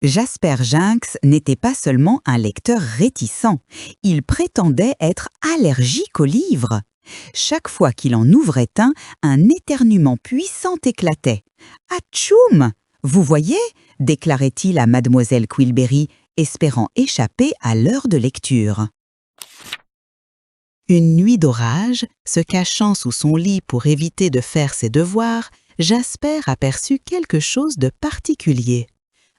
Jasper Jinx n'était pas seulement un lecteur réticent, il prétendait être allergique aux livres. Chaque fois qu'il en ouvrait un éternuement puissant éclatait. « Atchoum ! Vous voyez » déclarait-il à mademoiselle Quilberry, espérant échapper à l'heure de lecture. Une nuit d'orage, se cachant sous son lit pour éviter de faire ses devoirs, Jasper aperçut quelque chose de particulier.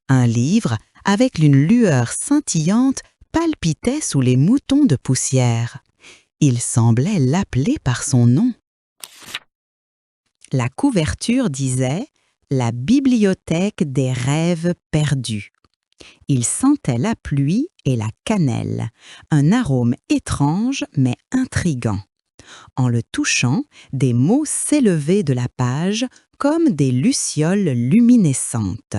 Un livre, avec une lueur scintillante, palpitait sous les moutons de poussière. Il semblait l'appeler par son nom. La couverture disait « La bibliothèque des rêves perdus ». Il sentait la pluie et la cannelle, un arôme étrange mais intrigant. En le touchant, des mots s'élevaient de la page comme des lucioles luminescentes.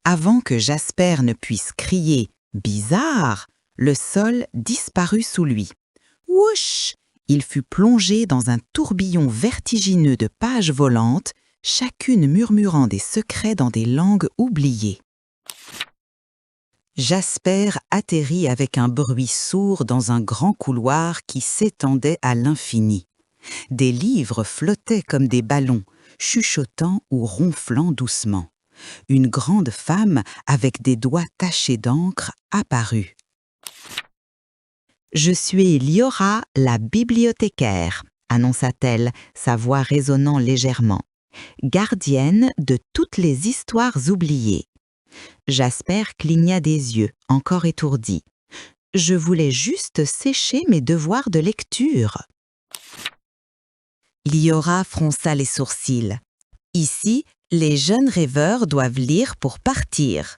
Avant que Jasper ne puisse crier « Bizarre !», le sol disparut sous lui. Wouch ! Il fut plongé dans un tourbillon vertigineux de pages volantes, chacune murmurant des secrets dans des langues oubliées. Jasper atterrit avec un bruit sourd dans un grand couloir qui s'étendait à l'infini. Des livres flottaient comme des ballons, chuchotant ou ronflant doucement. Une grande femme, avec des doigts tachés d'encre, apparut. « Je suis Liora, la bibliothécaire », annonça-t-elle, sa voix résonnant légèrement. « Gardienne de toutes les histoires oubliées. » Jasper cligna des yeux, encore étourdi. « Je voulais juste sécher mes devoirs de lecture. » Liora fronça les sourcils. « Ici, les jeunes rêveurs doivent lire pour partir. »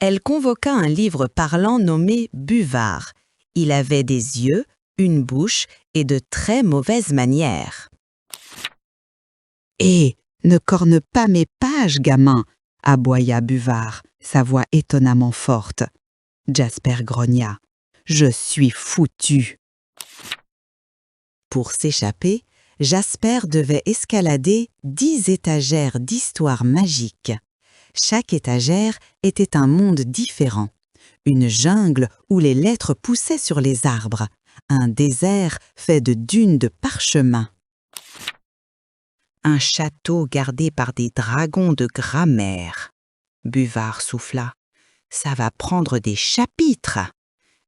Elle convoqua un livre parlant nommé Buvard. Il avait des yeux, une bouche et de très mauvaises manières. « Hé, ne corne pas mes pages, gamin !» aboya Buvard, sa voix étonnamment forte. Jasper grogna. « Je suis foutu !» Pour s'échapper, Jasper devait escalader 10 étagères d'histoire magique. Chaque étagère était un monde différent. Une jungle où les lettres poussaient sur les arbres. Un désert fait de dunes de parchemin. Un château gardé par des dragons de grammaire. Buvard souffla. « Ça va prendre des chapitres !»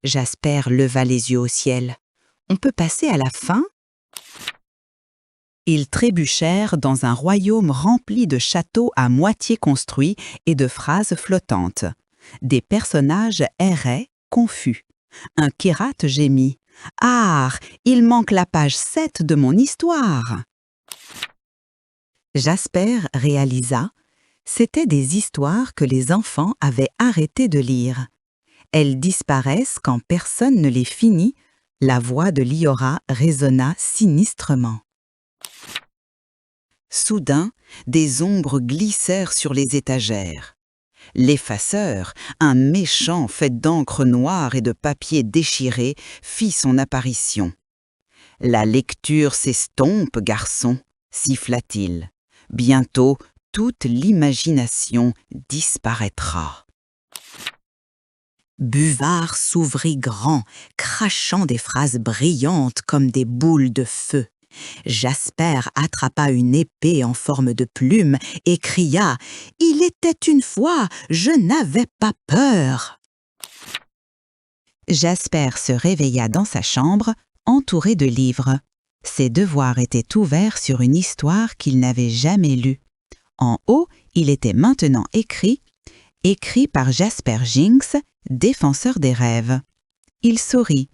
Jasper leva les yeux au ciel. « On peut passer à la fin ?» Ils trébuchèrent dans un royaume rempli de châteaux à moitié construits et de phrases flottantes. Des personnages erraient, confus. Un pirate gémit. « Ah, il manque la page 7 de mon histoire !» Jasper réalisa. C'étaient des histoires que les enfants avaient arrêté de lire. Elles disparaissent quand personne ne les finit. La voix de Liora résonna sinistrement. Soudain, des ombres glissèrent sur les étagères. L'effaceur, un méchant fait d'encre noire et de papier déchiré, fit son apparition. « La lecture s'estompe, garçon », siffla-t-il. « Bientôt, toute l'imagination disparaîtra. » Buvard s'ouvrit grand, crachant des phrases brillantes comme des boules de feu. Jasper attrapa une épée en forme de plume et cria « Il était une fois, je n'avais pas peur !» Jasper se réveilla dans sa chambre, entouré de livres. Ses devoirs étaient ouverts sur une histoire qu'il n'avait jamais lue. En haut, il était maintenant écrit par Jasper Jinx, défenseur des rêves. Il sourit.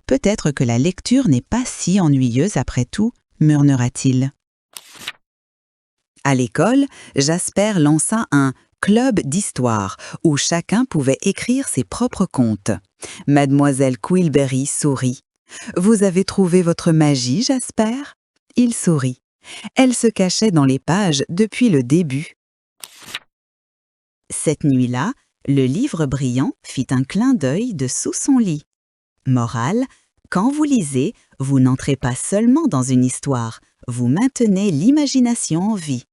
Peut-être que la lecture n'est pas si ennuyeuse après tout, murmura-t-il. À l'école, Jasper lança un club d'histoire où chacun pouvait écrire ses propres contes. Mademoiselle Quilberry sourit. « Vous avez trouvé votre magie, Jasper ?» Il sourit. Elle se cachait dans les pages depuis le début. Cette nuit-là, le livre brillant fit un clin d'œil de sous son lit. Morale, quand vous lisez, vous n'entrez pas seulement dans une histoire, vous maintenez l'imagination en vie.